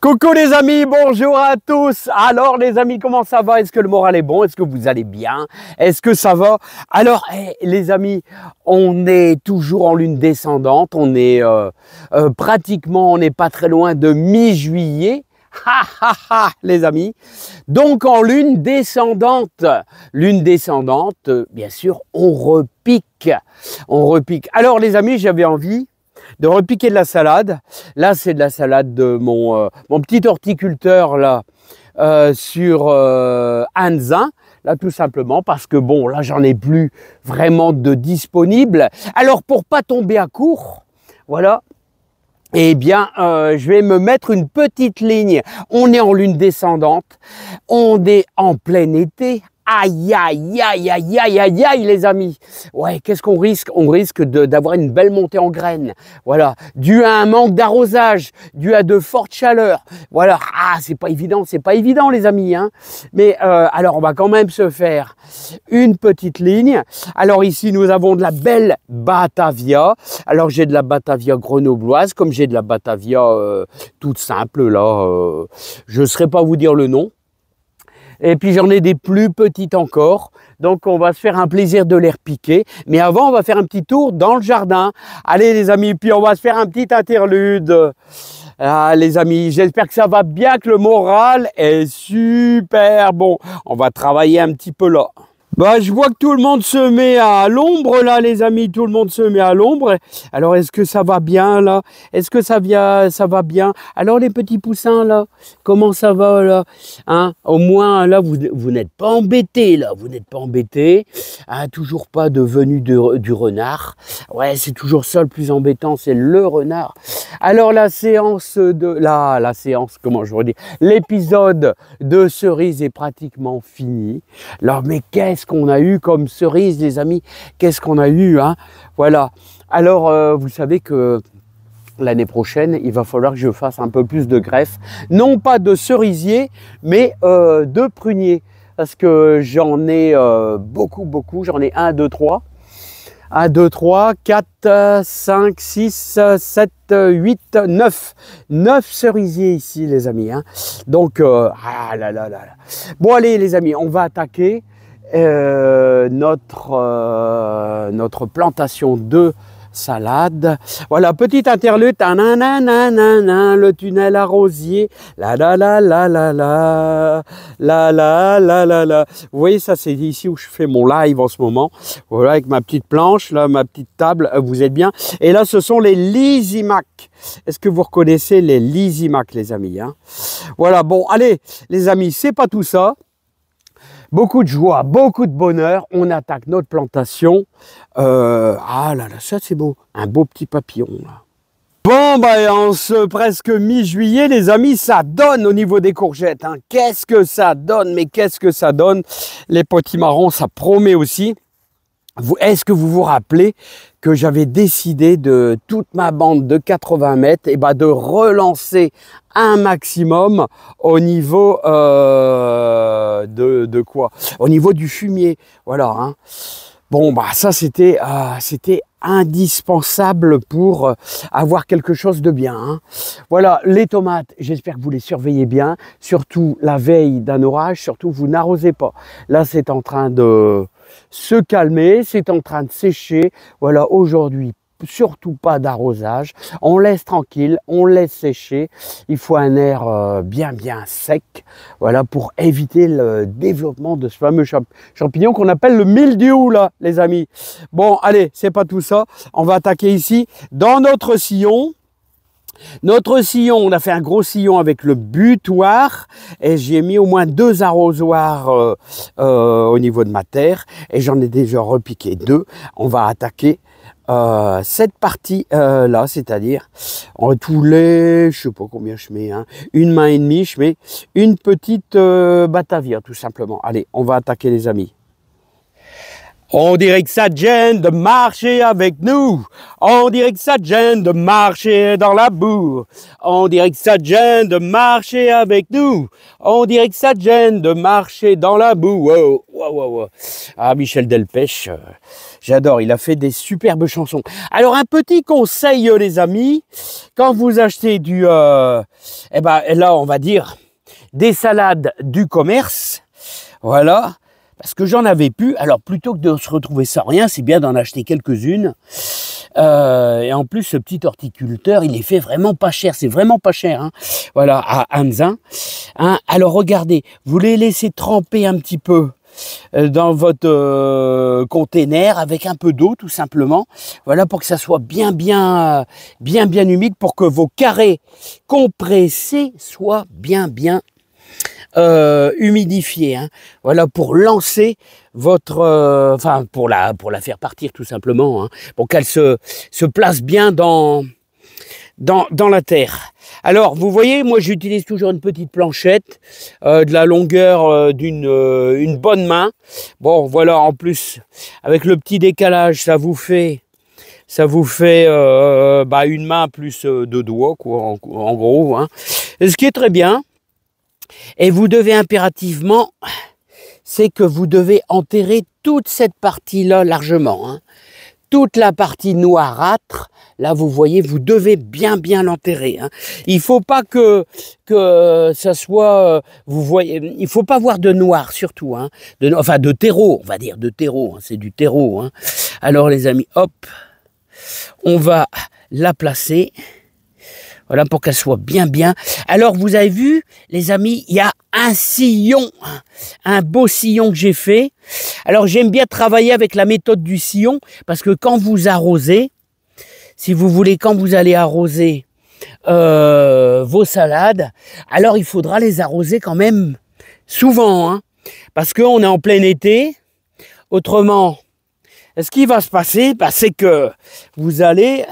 Coucou les amis, bonjour à tous. Alors les amis, comment ça va? Est-ce que le moral est bon? Est-ce que vous allez bien? Est-ce que ça va? Alors les amis, on est toujours en lune descendante. On est pratiquement, on n'est pas très loin de mi-juillet. Ha ha ha les amis. Donc en lune descendante. Lune descendante, bien sûr, on repique. On repique. Alors les amis, j'avais envie de repiquer de la salade. Là, c'est de la salade de mon petit horticulteur là sur Anzin. Là, tout simplement parce que bon, là, j'en ai plus vraiment de disponible. Alors, pour pas tomber à court, voilà. Eh bien, je vais me mettre une petite ligne. On est en lune descendante. On est en plein été. Aïe, aïe, aïe, aïe, aïe, aïe, aïe, les amis. Ouais, qu'est-ce qu'on risque? On risque d'avoir une belle montée en graines. Voilà, dû à un manque d'arrosage, dû à de fortes chaleurs. Voilà, c'est pas évident, les amis. Hein. Mais alors, on va quand même se faire une petite ligne. Alors ici, nous avons de la belle Batavia. Alors, j'ai de la Batavia grenobloise, comme j'ai de la Batavia toute simple, là. Je ne saurais pas vous dire le nom. Et puis j'en ai des plus petites encore, donc on va se faire un plaisir de les repiquer. Mais avant, on va faire un petit tour dans le jardin. Allez les amis, puis on va se faire un petit interlude. Ah les amis, j'espère que ça va bien, que le moral est super bon. On va travailler un petit peu là. Bah, je vois que tout le monde se met à l'ombre là, les amis, tout le monde se met à l'ombre. Alors, est-ce que ça va bien là? Est-ce que ça va bien? Alors, les petits poussins là, comment ça va là? Hein? Au moins là, vous n'êtes pas embêtés là, vous n'êtes pas embêtés. Hein? Toujours pas de venue du renard. Ouais, c'est toujours ça le plus embêtant, c'est le renard. Alors, la séance, comment je veux dire? L'épisode de cerise est pratiquement fini. Alors, mais qu'est-ce qu'on a eu comme cerise, les amis? Qu'est-ce qu'on a eu, hein? Voilà. Alors, vous savez que l'année prochaine, il va falloir que je fasse un peu plus de greffe. Non pas de cerisier, mais de prunier. Parce que j'en ai beaucoup. J'en ai 1, 2, 3. 1, 2, 3, 4, 5, 6, 7, 8, 9. 9 cerisiers ici, les amis. Hein. Donc, Bon, allez, les amis, on va attaquer notre plantation de salade. Voilà, petite interlude. Le tunnel à rosier. La. Vous voyez, ça, c'est ici où je fais mon live en ce moment. Voilà, avec ma petite planche, là, ma petite table. Vous êtes bien. Et là, ce sont les Lysimac. Est-ce que vous reconnaissez les Lysimac, les amis? Hein? Voilà, bon, allez, les amis, c'est pas tout ça. Beaucoup de joie, beaucoup de bonheur. On attaque notre plantation. Ça c'est beau. Un beau petit papillon là. Bon, en ce presque mi-juillet, les amis, ça donne au niveau des courgettes. Hein. Qu'est-ce que ça donne? Mais qu'est-ce que ça donne? Les potimarrons, ça promet aussi. Est-ce que vous vous rappelez que j'avais décidé de toute ma bande de 80 mètres de relancer un maximum au niveau de quoi? Au niveau du fumier. Voilà. Hein. Bon, ça c'était indispensable pour avoir quelque chose de bien. Hein. Voilà, les tomates, j'espère que vous les surveillez bien. Surtout la veille d'un orage, surtout vous n'arrosez pas. Là, c'est en train de se calmer, c'est en train de sécher. Voilà, aujourd'hui, surtout pas d'arrosage. On laisse tranquille, on laisse sécher. Il faut un air bien sec, voilà, pour éviter le développement de ce fameux champignon qu'on appelle le mildiou, là, les amis. Bon, allez, c'est pas tout ça. On va attaquer ici dans notre sillon. Notre sillon, on a fait un gros sillon avec le butoir et j'y ai mis au moins 2 arrosoirs au niveau de ma terre et j'en ai déjà repiqué 2. On va attaquer cette partie là, c'est-à-dire en tous les, je sais pas combien je mets, hein, 1 main et demie, je mets une petite Batavia tout simplement. Allez, on va attaquer les amis. On dirait que ça te gêne de marcher avec nous. On dirait que ça te gêne de marcher dans la boue. On dirait que ça te gêne de marcher avec nous. On dirait que ça te gêne de marcher dans la boue. Wow, wow, wow, wow. Ah, Michel Delpech, j'adore. Il a fait des superbes chansons. Alors, un petit conseil, les amis. Quand vous achetez du... eh ben, là, on va dire des salades du commerce. Voilà. Parce que j'en avais plus, alors plutôt que de se retrouver sans rien, c'est bien d'en acheter quelques-unes. Et en plus, ce petit horticulteur, il les fait vraiment pas cher, c'est vraiment pas cher. Hein. Voilà, à Anzin. Hein. Alors regardez, vous les laissez tremper un petit peu dans votre container avec un peu d'eau tout simplement. Voilà, pour que ça soit bien humide, pour que vos carrés compressés soient bien humidifier, hein. Voilà, pour lancer votre, enfin pour la faire partir tout simplement, hein, pour qu'elle se place bien dans la terre. Alors vous voyez, moi j'utilise toujours une petite planchette de la longueur d'une bonne main. Bon voilà, en plus avec le petit décalage, ça vous fait une main plus deux doigts quoi, en gros, hein. Et ce qui est très bien. Et vous devez impérativement, c'est que vous devez enterrer toute cette partie-là largement. Hein. Toute la partie noirâtre, là vous voyez, vous devez bien l'enterrer. Hein. Il ne faut pas que ça soit, vous voyez, il ne faut pas voir de noir surtout. Hein. De terreau, on va dire, de terreau, hein, c'est du terreau. Hein. Alors les amis, hop, on va la placer. Voilà, pour qu'elle soit bien. Alors, vous avez vu, les amis, il y a un sillon, un beau sillon que j'ai fait. Alors, j'aime bien travailler avec la méthode du sillon, parce que quand vous arrosez, si vous voulez, quand vous allez arroser vos salades, alors il faudra les arroser quand même souvent, hein, parce qu'on est en plein été. Autrement, ce qui va se passer, c'est que vous allez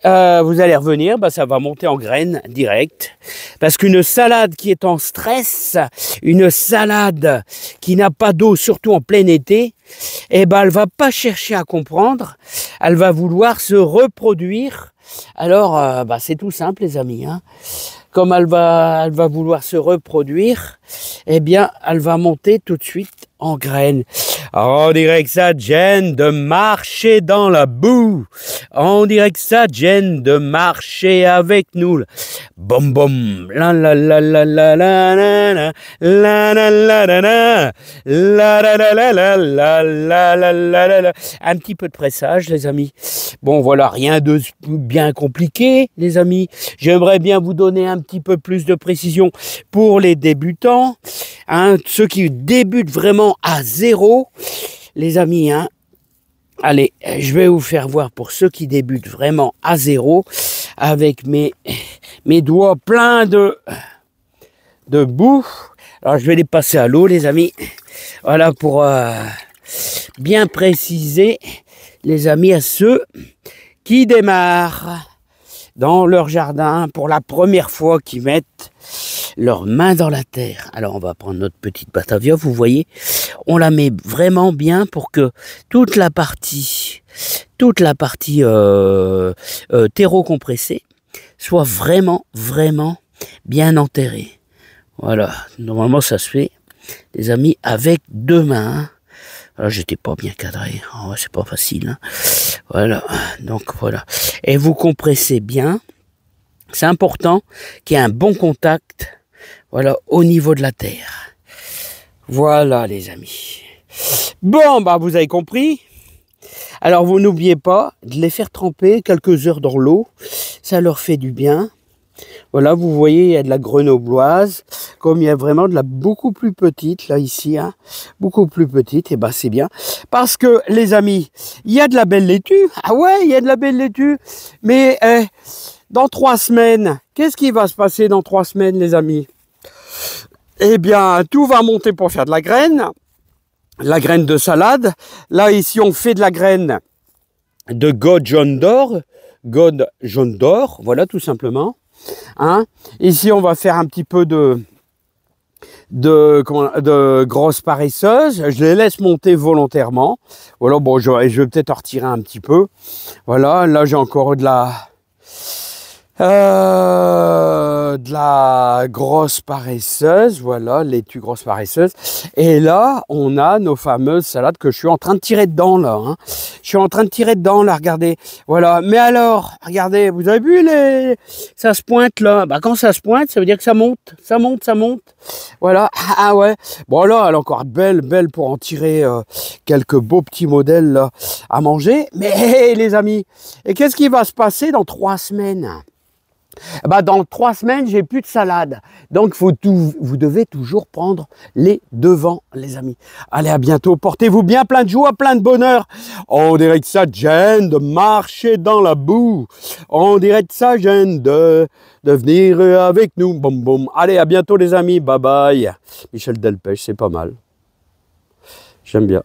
revenir, ça va monter en graines direct. Parce qu'une salade qui est en stress, une salade qui n'a pas d'eau, surtout en plein été, elle va pas chercher à comprendre, elle va vouloir se reproduire. Alors, c'est tout simple les amis. Hein. Comme elle va vouloir se reproduire, eh bien, elle va monter tout de suite en graines. On dirait que ça te gêne de marcher dans la boue. On dirait que ça te gêne de marcher avec nous. Bom bom. La la la la la la la la la la la la la la la la. Un petit peu de pressage, les amis. Bon, voilà, rien de bien compliqué, les amis. J'aimerais bien vous donner un petit peu plus de précision pour les débutants. Hein, ceux qui débutent vraiment à zéro, les amis, hein. Allez, je vais vous faire voir pour ceux qui débutent vraiment à zéro, avec mes doigts pleins de boue. Alors, je vais les passer à l'eau, les amis. Voilà, pour bien préciser, les amis, à ceux qui démarrent dans leur jardin pour la première fois, qui mettent leurs mains dans la terre. Alors on va prendre notre petite batavia, vous voyez, on la met vraiment bien pour que toute la partie terreau compressé soit vraiment bien enterrée. Voilà, normalement ça se fait, les amis, avec deux mains. Alors j'étais pas bien cadré, oh, c'est pas facile. Hein. Voilà, donc voilà. Et vous compressez bien. C'est important qu'il y ait un bon contact, voilà, au niveau de la terre. Voilà, les amis. Bon, vous avez compris. Alors, vous n'oubliez pas de les faire tremper quelques heures dans l'eau. Ça leur fait du bien. Voilà, vous voyez, il y a de la grenobloise. Comme il y a vraiment de la beaucoup plus petite, là, ici, hein, beaucoup plus petite, et c'est bien. Parce que, les amis, il y a de la belle laitue. Ah ouais, il y a de la belle laitue. Mais... dans 3 semaines, qu'est-ce qui va se passer dans 3 semaines, les amis? Eh bien, tout va monter pour faire de la graine de salade. Là, ici, on fait de la graine de God jaune d'or, voilà, tout simplement. Hein? Ici, on va faire un petit peu de de grosses paresseuses. Je les laisse monter volontairement. Voilà, bon, je vais peut-être en retirer un petit peu. Voilà, là j'ai encore de la grosse paresseuse, voilà, laitue grosse paresseuse. Et là, on a nos fameuses salades que je suis en train de tirer dedans, là. Hein. Je suis en train de tirer dedans, là, regardez. Voilà, mais alors, regardez, vous avez vu, ça se pointe, là. Bah, quand ça se pointe, ça veut dire que ça monte, ça monte, ça monte. Voilà, ah ouais. Bon, là, elle est encore belle pour en tirer quelques beaux petits modèles, là, à manger. Mais, les amis, et qu'est-ce qui va se passer dans 3 semaines? Bah, dans 3 semaines, j'ai plus de salade. Donc, vous devez toujours prendre les devants, les amis. Allez, à bientôt. Portez-vous bien, plein de joie, plein de bonheur. On dirait que ça gêne de marcher dans la boue. On dirait que ça gêne de venir avec nous. Boum, boum. Allez, à bientôt, les amis. Bye bye. Michel Delpech, c'est pas mal. J'aime bien.